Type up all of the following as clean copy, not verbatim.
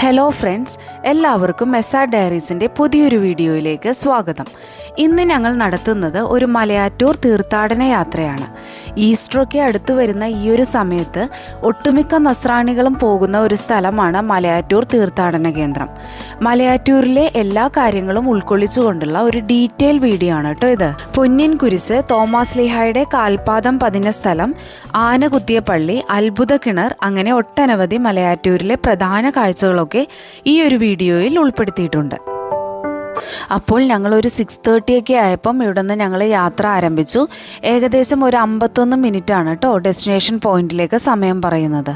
Hello friends, എല്ലാവർക്കും മെസ്സാ ഡയറീസിൻ്റെ പുതിയൊരു വീഡിയോയിലേക്ക് സ്വാഗതം. ഇന്ന് ഞങ്ങൾ നടത്തുന്നത് ഒരു മലയാറ്റൂർ തീർത്ഥാടന യാത്രയാണ്. ഈസ്റ്ററൊക്കെ അടുത്തു വരുന്ന ഈ ഒരു സമയത്ത് ഒട്ടുമിക്ക നസ്രാണികളും പോകുന്ന ഒരു സ്ഥലമാണ് മലയാറ്റൂർ തീർത്ഥാടന കേന്ദ്രം. മലയാറ്റൂരിലെ എല്ലാ കാര്യങ്ങളും ഉൾക്കൊള്ളിച്ചുകൊണ്ടുള്ള ഒരു ഡീറ്റെയിൽ വീഡിയോ ആണ് കേട്ടോ ഇത്. പൊന്നിൻ കുരിശ്, തോമാസ് ലീഹായുടെ കാൽപാദം പതിഞ്ഞ സ്ഥലം, ആന കുത്തിയ പള്ളി, അത്ഭുത കിണർ, അങ്ങനെ ഒട്ടനവധി മലയാറ്റൂരിലെ പ്രധാന കാഴ്ചകളൊക്കെ ഈ ഒരു വീഡിയോയിൽ ഉൾപ്പെടുത്തിയിട്ടുണ്ട്. അപ്പോൾ ഞങ്ങളൊരു 6:30 ആയപ്പം ഇവിടെ നിന്ന് ഞങ്ങൾ യാത്ര ആരംഭിച്ചു. ഏകദേശം ഒരു 51 മിനിറ്റാണ് കേട്ടോ ഡെസ്റ്റിനേഷൻ പോയിന്റിലേക്ക് സമയം പറയുന്നത്.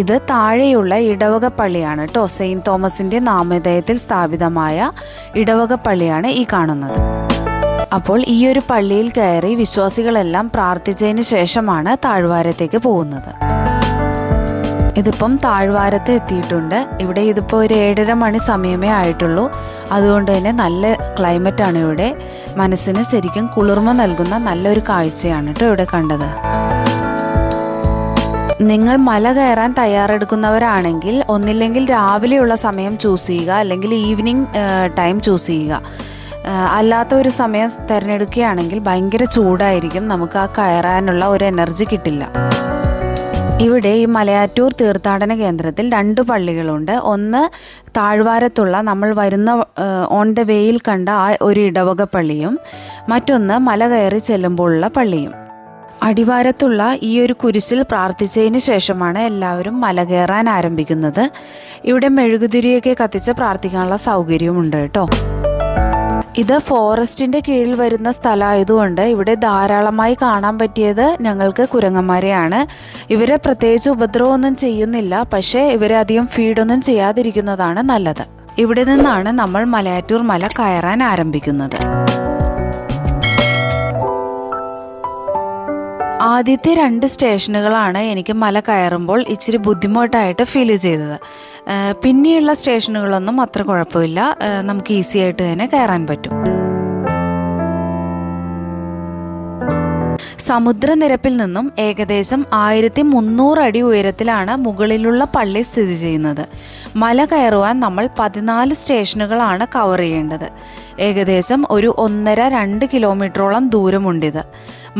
ഇത് താഴെയുള്ള ഇടവക പള്ളിയാണ് കേട്ടോ. സെയിൻറ്റ് തോമസിൻ്റെ നാമധേയത്തിൽ സ്ഥാപിതമായ ഇടവക പള്ളിയാണ് ഈ കാണുന്നത്. അപ്പോൾ ഈ ഒരു പള്ളിയിൽ കയറി വിശ്വാസികളെല്ലാം പ്രാർത്ഥിച്ചതിന് ശേഷമാണ് താഴ്വാരത്തേക്ക് പോകുന്നത്. ഇതിപ്പം താഴ്വാരത്ത് എത്തിയിട്ടുണ്ട്. ഇവിടെ ഇതിപ്പോൾ ഒരു 7:30 മണി സമയമേ ആയിട്ടുള്ളൂ. അതുകൊണ്ട് തന്നെ നല്ല ക്ലൈമറ്റാണ് ഇവിടെ. മനസ്സിന് ശരിക്കും കുളിർമ നൽകുന്ന നല്ലൊരു കാഴ്ചയാണ് കേട്ടോ ഇവിടെ കണ്ടത്. നിങ്ങൾ മല കയറാൻ തയ്യാറെടുക്കുന്നവരാണെങ്കിൽ ഒന്നില്ലെങ്കിൽ രാവിലെയുള്ള സമയം ചൂസ് ചെയ്യുക, അല്ലെങ്കിൽ ഈവനിങ് ടൈം ചൂസ് ചെയ്യുക. അല്ലാത്ത ഒരു സമയം തിരഞ്ഞെടുക്കുകയാണെങ്കിൽ ഭയങ്കര ചൂടായിരിക്കും, നമുക്ക് ആ കയറാനുള്ള ഒരു എനർജി കിട്ടില്ല. ഇവിടെ ഈ മലയാറ്റൂർ തീർത്ഥാടന കേന്ദ്രത്തിൽ 2 പള്ളികളുണ്ട്. ഒന്ന് താഴ്വാരത്തുള്ള നമ്മൾ വരുന്ന ഓൺ ദ വേയിൽ കണ്ട ആ ഒരു ഇടവക പള്ളിയും, മറ്റൊന്ന് മല കയറി ചെല്ലുമ്പോഴുള്ള പള്ളിയും. അടിവാരത്തുള്ള ഈ ഒരു കുരിശിൽ പ്രാർത്ഥിച്ചതിന് ശേഷമാണ് എല്ലാവരും മല കയറാൻ ആരംഭിക്കുന്നത്. ഇവിടെ മെഴുകുതിരിയൊക്കെ കത്തിച്ച് പ്രാർത്ഥിക്കാനുള്ള സൗകര്യമുണ്ട് കേട്ടോ. ഇത് ഫോറസ്റ്റിൻ്റെ കീഴിൽ വരുന്ന സ്ഥലമായതുകൊണ്ട് ഇവിടെ ധാരാളമായി കാണാൻ പറ്റിയത് ഞങ്ങൾക്ക് കുരങ്ങന്മാരെയാണ്. ഇവരെ പ്രത്യേകിച്ച് ഉപദ്രവമൊന്നും ചെയ്യുന്നില്ല, പക്ഷേ ഇവരെ അധികം ഫീഡൊന്നും ചെയ്യാതിരിക്കുന്നതാണ് നല്ലത്. ഇവിടെ നിന്നാണ് നമ്മൾ മലയാറ്റൂർ മല കയറാൻ ആരംഭിക്കുന്നത്. ആദ്യത്തെ 2 സ്റ്റേഷനുകളാണ് എനിക്ക് മല കയറുമ്പോൾ ഇച്ചിരി ബുദ്ധിമുട്ടായിട്ട് ഫീൽ ചെയ്തത്. പിന്നെയുള്ള സ്റ്റേഷനുകളൊന്നും അത്ര കുഴപ്പമില്ല, നമുക്ക് ഈസി ആയിട്ട് തന്നെ കയറാൻ പറ്റും. സമുദ്രനിരപ്പിൽ നിന്നും ഏകദേശം 1300 അടി ഉയരത്തിലാണ് മുകളിലുള്ള പള്ളി സ്ഥിതി ചെയ്യുന്നത്. മല കയറുവാൻ നമ്മൾ 14 സ്റ്റേഷനുകളാണ് കവർ ചെയ്യേണ്ടത്. ഏകദേശം ഒരു 1.5-2 കിലോമീറ്ററോളം ദൂരമുണ്ടിത്.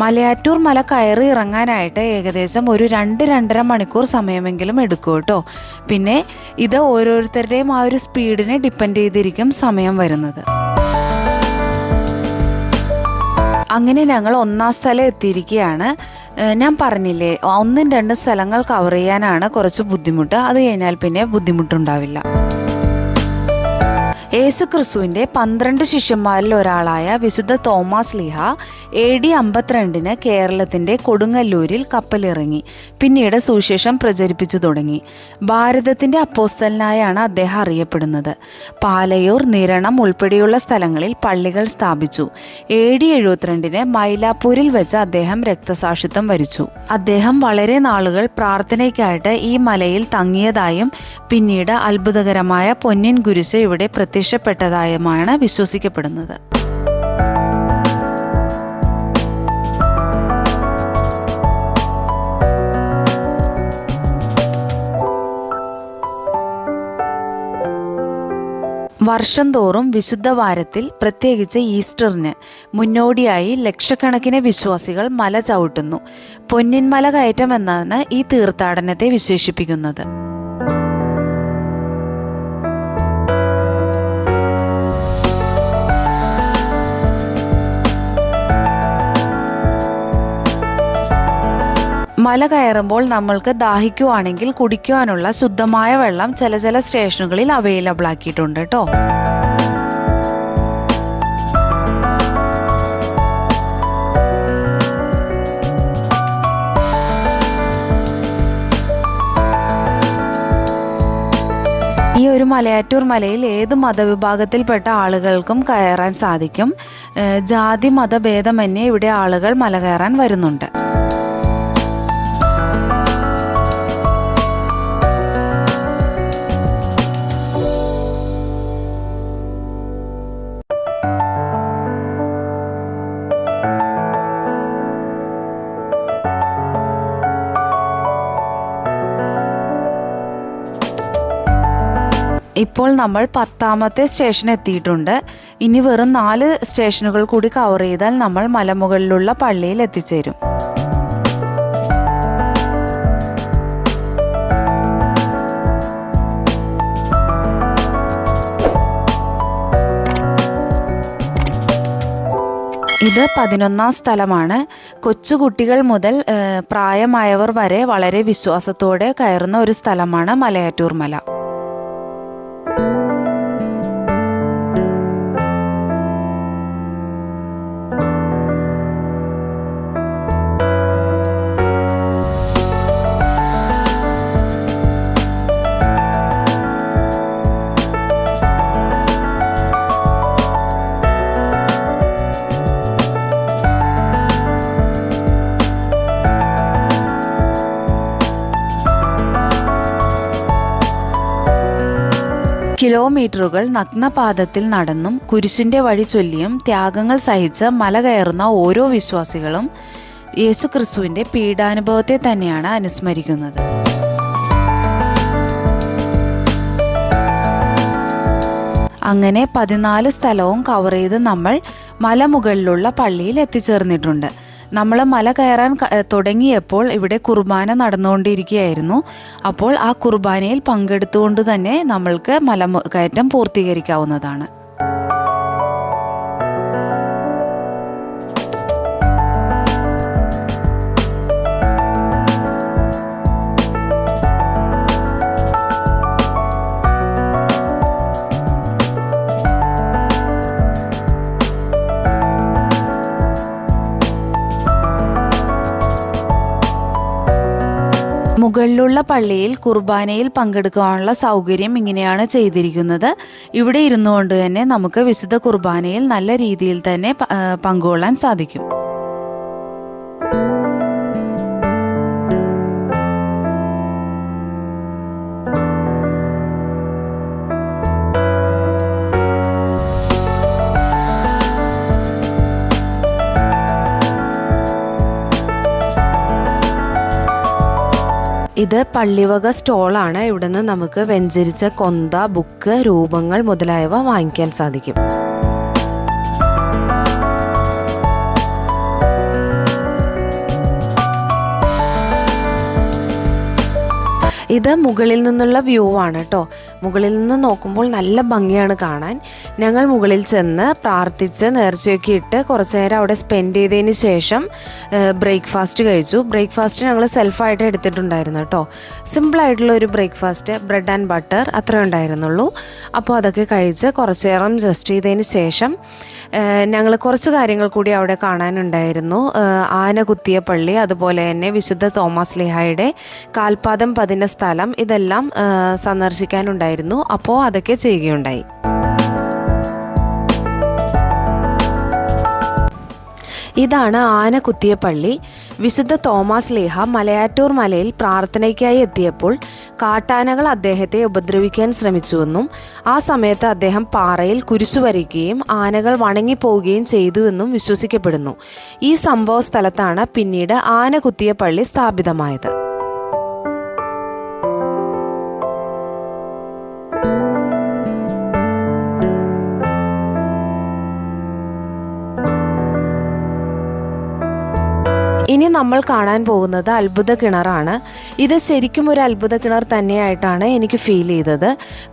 മലയാറ്റൂർ മല കയറി ഇറങ്ങാനായിട്ട് ഏകദേശം ഒരു 2-2.5 മണിക്കൂർ സമയമെങ്കിലും എടുക്കും കേട്ടോ. പിന്നെ ഇത് ഓരോരുത്തരുടെയും ആ ഒരു സ്പീഡിനെ ഡിപ്പെൻഡ് ചെയ്തിരിക്കും സമയം വരുന്നത്. അങ്ങനെ ഞങ്ങൾ 1-ാം സ്ഥലം എത്തിയിരിക്കുകയാണ്. ഞാൻ പറഞ്ഞില്ലേ, 1-2 സ്ഥലങ്ങൾ കവർ ചെയ്യാനാണ് കുറച്ച് ബുദ്ധിമുട്ട്. അത് കഴിഞ്ഞാൽ പിന്നെ ബുദ്ധിമുട്ടുണ്ടാവില്ല. യേശുക്രിസ്തുവിൻ്റെ 12 ശിഷ്യന്മാരിൽ ഒരാളായ വിശുദ്ധ തോമാസ് ലീഹ AD 52 കേരളത്തിൻ്റെ കൊടുങ്ങല്ലൂരിൽ കപ്പലിറങ്ങി. പിന്നീട് സുവിശേഷം പ്രചരിപ്പിച്ചു തുടങ്ങി. ഭാരതത്തിൻ്റെ അപ്പോസ്തലനായാണ് അദ്ദേഹം അറിയപ്പെടുന്നത്. പാലയൂർ, നിരണം ഉൾപ്പെടെയുള്ള സ്ഥലങ്ങളിൽ പള്ളികൾ സ്ഥാപിച്ചു. AD 72 മൈലാപ്പൂരിൽ വെച്ച് അദ്ദേഹം രക്തസാക്ഷിത്വം വരിച്ചു. അദ്ദേഹം വളരെ നാളുകൾ പ്രാർത്ഥനയ്ക്കായിട്ട് ഈ മലയിൽ തങ്ങിയതായും പിന്നീട് അത്ഭുതകരമായ പൊന്നിൻ കുരിശ് ഇവിടെ പ്രത്യക്ഷപ്പെട്ടതായുമാണ് വിശ്വസിക്കപ്പെടുന്നത്. വർഷം തോറും വിശുദ്ധ വാരത്തിൽ, പ്രത്യേകിച്ച് ഈസ്റ്ററിന് മുന്നോടിയായി ലക്ഷക്കണക്കിന് വിശ്വാസികൾ മല ചവിട്ടുന്നു. പൊന്നിൻമല കയറ്റം എന്നാണ് ഈ തീർത്ഥാടനത്തെ വിശേഷിപ്പിക്കുന്നത്. മല കയറുമ്പോൾ നമ്മൾക്ക് ദാഹിക്കുവാണെങ്കിൽ കുടിക്കുവാനുള്ള ശുദ്ധമായ വെള്ളം ചില സ്റ്റേഷനുകളിൽ അവൈലബിൾ ആക്കിയിട്ടുണ്ട് കേട്ടോ. ഈ ഒരു മലയാറ്റൂർ മലയിൽ ഏത് മതവിഭാഗത്തിൽപ്പെട്ട ആളുകൾക്കും കയറാൻ സാധിക്കും. ജാതി മതഭേദമന്യേ ഇവിടെ ആളുകൾ മല കയറാൻ വരുന്നുണ്ട്. ഇപ്പോൾ നമ്മൾ 10ാമത്തെ സ്റ്റേഷൻ എത്തിയിട്ടുണ്ട്. ഇനി വെറും 4 സ്റ്റേഷനുകൾ കൂടി കവർ ചെയ്താൽ നമ്മൾ മലമുകളിലുള്ള പള്ളിയിൽ എത്തിച്ചേരും. ഇത് 11ാം സ്ഥലമാണ്. കൊച്ചുകുട്ടികൾ മുതൽ പ്രായമായവർ വരെ വളരെ വിശ്വാസത്തോടെ കയറുന്ന ഒരു സ്ഥലമാണ് മലയാറ്റൂർ മല. കിലോമീറ്ററുകൾ നഗ്നപാദത്തിൽ നടന്നും കുരിശിൻ്റെ വഴി ചൊല്ലിയും ത്യാഗങ്ങൾ സഹിച്ച് മല കയറുന്ന ഓരോ വിശ്വാസികളും യേശുക്രിസ്തുവിൻ്റെ പീഡാനുഭവത്തെ തന്നെയാണ് അനുസ്മരിക്കുന്നത്. അങ്ങനെ 14 സ്ഥലവും കവർ ചെയ്ത് നമ്മൾ മലമുകളിലുള്ള പള്ളിയിൽ എത്തിച്ചേർന്നിട്ടുണ്ട്. നമ്മൾ മല കയറാൻ തുടങ്ങിയപ്പോൾ ഇവിടെ കുർബാന നടന്നുകൊണ്ടിരിക്കുകയായിരുന്നു. അപ്പോൾ ആ കുർബാനയിൽ പങ്കെടുത്തുകൊണ്ട് തന്നെ നമ്മൾക്ക് മലകയറ്റം പൂർത്തീകരിക്കാവുന്നതാണ്. മുകളിലുള്ള പള്ളിയിൽ കുർബാനയിൽ പങ്കെടുക്കാനുള്ള സൗകര്യം ഇങ്ങനെയാണ് ചെയ്തിരിക്കുന്നത്. ഇവിടെ ഇരുന്നുകൊണ്ട് തന്നെ നമുക്ക് വിശുദ്ധ കുർബാനയിൽ നല്ല രീതിയിൽ തന്നെ പങ്കുകൊള്ളാൻ സാധിക്കും. ഇത് പള്ളിവക സ്റ്റോളാണ്. ഇവിടുന്ന് നമുക്ക് വെഞ്ചരിച്ച കൊന്ത, ബുക്ക്, രൂപങ്ങൾ മുതലായവ വാങ്ങിക്കാൻ സാധിക്കും. ഇത് മുകളിൽ നിന്നുള്ള വ്യൂ ആണ് കേട്ടോ. മുകളിൽ നിന്ന് നോക്കുമ്പോൾ നല്ല ഭംഗിയാണ് കാണാൻ. ഞങ്ങൾ മുകളിൽ ചെന്ന് പ്രാർത്ഥിച്ച് നേർച്ചയൊക്കെ ഇട്ട് കുറച്ച് നേരം അവിടെ സ്പെൻഡ് ചെയ്തതിന് ശേഷം ബ്രേക്ക്ഫാസ്റ്റ് കഴിച്ചു. ബ്രേക്ക്ഫാസ്റ്റ് ഞങ്ങൾ സെൽഫായിട്ട് എടുത്തിട്ടുണ്ടായിരുന്നു കേട്ടോ. സിമ്പിളായിട്ടുള്ള ഒരു ബ്രേക്ക്ഫാസ്റ്റ്, ബ്രെഡ് ആൻഡ് ബട്ടർ അത്രേ ഉണ്ടായിരുന്നുള്ളൂ. അപ്പോൾ അതൊക്കെ കഴിച്ച് കുറച്ച് നേരം റെസ്റ്റ് ചെയ്തതിന് ശേഷം ഞങ്ങൾ കുറച്ച് കാര്യങ്ങൾ കൂടി അവിടെ കാണാനുണ്ടായിരുന്നു. ആന കുത്തിയ പള്ളി, അതുപോലെ തന്നെ വിശുദ്ധ തോമസ് ലീഹായുടെ കാൽപാദം പതിഞ്ഞ സ്ഥലം, ഇതെല്ലാം സന്ദർശിക്കാനുണ്ടായിരുന്നു. അപ്പോൾ അതൊക്കെ ചെയ്യുകയുണ്ടായി. ഇതാണ് ആന കുത്തിയ പള്ളി. വിശുദ്ധ തോമസ് ലീഹ മലയാറ്റൂർ മലയിൽ പ്രാർത്ഥനയ്ക്കായി എത്തിയപ്പോൾ കാട്ടാനകൾ അദ്ദേഹത്തെ ഉപദ്രവിക്കാൻ ശ്രമിച്ചുവെന്നും ആ സമയത്ത് അദ്ദേഹം പാറയിൽ കുരിശു വരയ്ക്കുകയും ആനകൾ വണങ്ങിപ്പോവുകയും ചെയ്തുവെന്നും വിശ്വസിക്കപ്പെടുന്നു. ഈ സംഭവ സ്ഥലത്താണ് പിന്നീട് ആന കുത്തിയ പള്ളി സ്ഥാപിതമായത്. ഇനി നമ്മൾ കാണാൻ പോകുന്നത് അത്ഭുത കിണറാണ്. ഇത് ശരിക്കും ഒരു അത്ഭുത കിണർ തന്നെയായിട്ടാണ് എനിക്ക് ഫീൽ ചെയ്തത്.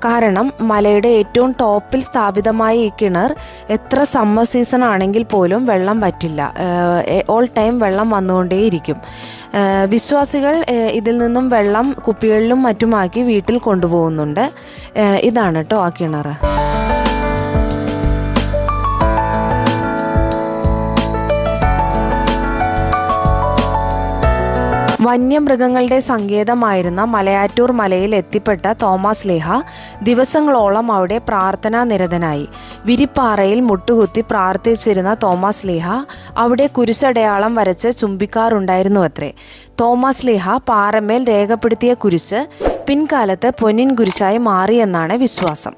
കാരണം മലയുടെ ഏറ്റവും ടോപ്പിൽ സ്ഥാപിതമായ ഈ കിണർ എത്ര സമ്മർ സീസൺ ആണെങ്കിൽ പോലും വെള്ളം പറ്റില്ല. ഓൾ ടൈം വെള്ളം വന്നുകൊണ്ടേയിരിക്കും. വിശ്വാസികൾ ഇതിൽ നിന്നും വെള്ളം കുപ്പികളിലും മറ്റുമാക്കി വീട്ടിൽ കൊണ്ടുപോകുന്നുണ്ട്. ഇതാണ് കേട്ടോ ആ കിണർ. വന്യമൃഗങ്ങളുടെ സങ്കേതമായിരുന്ന മലയാറ്റൂർ മലയിൽ എത്തിപ്പെട്ട തോമസ് ലീഹ ദിവസങ്ങളോളം അവിടെ പ്രാർത്ഥനാ നിരതനായി. വിരിപ്പാറയിൽ മുട്ടുകുത്തി പ്രാർത്ഥിച്ചിരുന്ന തോമസ് ലീഹ അവിടെ കുരിശടയാളം വരച്ച് ചുംബിക്കാറുണ്ടായിരുന്നുവത്രേ. തോമസ് ലീഹ പാറമേൽ രേഖപ്പെടുത്തിയ കുരിശ് പിൻകാലത്ത് പൊന്നിൻ കുരിശായി മാറിയെന്നാണ് വിശ്വാസം.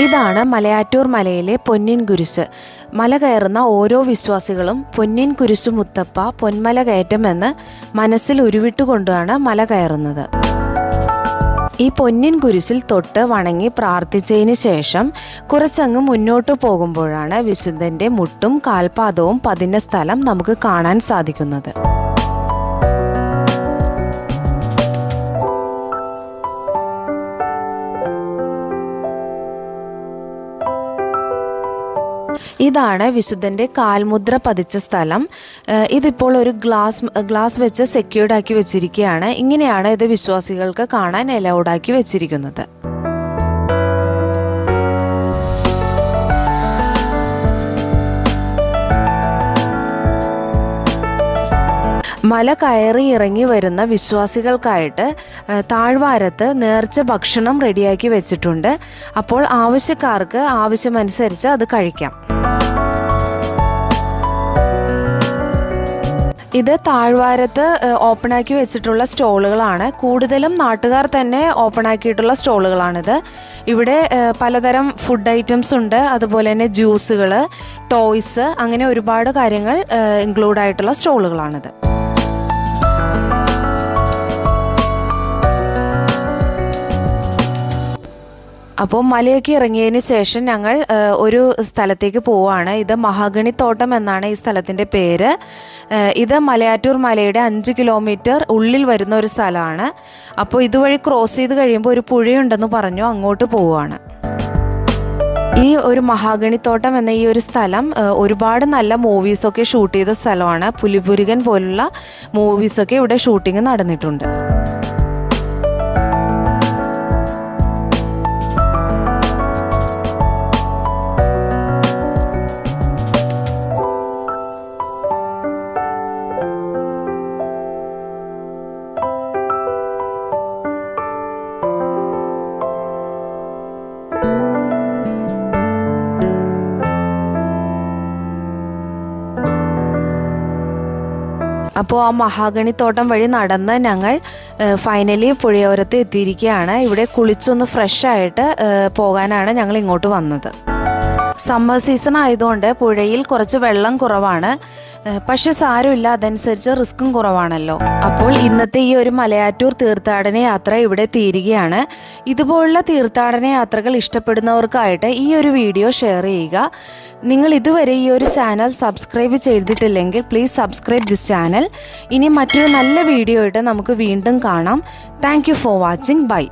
ഇതാണ് മലയാറ്റൂർ മലയിലെ പൊന്നിൻ കുരിശ്. മല കയറുന്ന ഓരോ വിശ്വാസികളും പൊന്നിൻ കുരിശു മുത്തപ്പ പൊന്മല കയറ്റമെന്ന് മനസ്സിൽ ഉരുവിട്ടുകൊണ്ടാണ് മല കയറുന്നത്. ഈ പൊന്നിൻ കുരിശിൽ തൊട്ട് വണങ്ങി പ്രാർത്ഥിച്ചതിന് ശേഷം കുറച്ചങ്ങ് മുന്നോട്ട് പോകുമ്പോഴാണ് വിശുദ്ധൻ്റെ മുട്ടും കാൽപാദവും പതിഞ്ഞ സ്ഥലം നമുക്ക് കാണാൻ സാധിക്കുന്നത്. ഇതാണ് വിശുദ്ധൻ്റെ കാൽമുദ്ര പതിച്ച സ്ഥലം. ഇതിപ്പോൾ ഒരു ഗ്ലാസ് വെച്ച് സെക്യൂർഡ് ആക്കി വെച്ചിരിക്കുകയാണ്. ഇങ്ങനെയാണ് ഇത് വിശ്വാസികൾക്ക് കാണാൻ അലൗഡാക്കി വെച്ചിരിക്കുന്നത്. മല കയറി ഇറങ്ങി വരുന്ന വിശ്വാസികൾക്കായിട്ട് താഴ്വാരത്ത് നേർച്ച ഭക്ഷണം റെഡിയാക്കി വെച്ചിട്ടുണ്ട്. അപ്പോൾ ആവശ്യക്കാർക്ക് ആവശ്യമനുസരിച്ച് അത് കഴിക്കാം. ഇത് താഴ്വാരത്ത് ഓപ്പണാക്കി വെച്ചിട്ടുള്ള സ്റ്റോളുകളാണ്. കൂടുതലും നാട്ടുകാർ തന്നെ ഓപ്പണാക്കിയിട്ടുള്ള സ്റ്റോളുകളാണിത്. ഇവിടെ പലതരം ഫുഡ് ഐറ്റംസ് ഉണ്ട്, അതുപോലെ തന്നെ ജ്യൂസുകൾ, ടോയ്സ്, അങ്ങനെ ഒരുപാട് കാര്യങ്ങൾ ഇൻക്ലൂഡ് ആയിട്ടുള്ള സ്റ്റോളുകളാണിത്. അപ്പോൾ മലയൊക്കെ ഇറങ്ങിയതിന് ശേഷം ഞങ്ങൾ ഒരു സ്ഥലത്തേക്ക് പോവുകയാണ്. ഇത് മഹാഗണിത്തോട്ടം എന്നാണ് ഈ സ്ഥലത്തിൻ്റെ പേര്. ഇത് മലയാറ്റൂർ മലയുടെ 5 കിലോമീറ്റർ ഉള്ളിൽ വരുന്ന ഒരു സ്ഥലമാണ്. അപ്പോൾ ഇതുവഴി ക്രോസ് ചെയ്ത് കഴിയുമ്പോൾ ഒരു പുഴയുണ്ടെന്ന് പറഞ്ഞു, അങ്ങോട്ട് പോവുകയാണ്. ഈ ഒരു മഹാഗണിത്തോട്ടം എന്ന ഈ ഒരു സ്ഥലം ഒരുപാട് നല്ല മൂവീസൊക്കെ ഷൂട്ട് ചെയ്ത സ്ഥലമാണ്. പുലിപുരുകൻ പോലുള്ള മൂവീസൊക്കെ ഇവിടെ ഷൂട്ടിംഗ് നടന്നിട്ടുണ്ട്. അപ്പോൾ ആ മഹാഗണിത്തോട്ടം വഴി നടന്ന് ഞങ്ങൾ ഫൈനലി പുഴയോരത്ത് എത്തിയിരിക്കുകയാണ്. ഇവിടെ കുളിച്ചൊന്ന് ഫ്രഷായിട്ട് പോകാനാണ് ഞങ്ങൾ ഇങ്ങോട്ട് വന്നത്. സമ്മർ സീസൺ ആയതുകൊണ്ട് പുഴയിൽ കുറച്ച് വെള്ളം കുറവാണ്. പക്ഷെ സാരമില്ല, അതനുസരിച്ച് റിസ്ക്കും കുറവാണല്ലോ. അപ്പോൾ ഇന്നത്തെ ഈ ഒരു മലയാറ്റൂർ തീർത്ഥാടന യാത്ര ഇവിടെ തീരുകയാണ്. ഇതുപോലുള്ള തീർത്ഥാടന യാത്രകൾ ഇഷ്ടപ്പെടുന്നവർക്കായിട്ട് ഈ ഒരു വീഡിയോ ഷെയർ ചെയ്യുക. നിങ്ങൾ ഇതുവരെ ഈ ഒരു ചാനൽ സബ്സ്ക്രൈബ് ചെയ്തിട്ടില്ലെങ്കിൽ പ്ലീസ് സബ്സ്ക്രൈബ് ദിസ് ചാനൽ. ഇനി മറ്റൊരു നല്ല വീഡിയോ ആയിട്ട് നമുക്ക് വീണ്ടും കാണാം. Thank you for watching. By.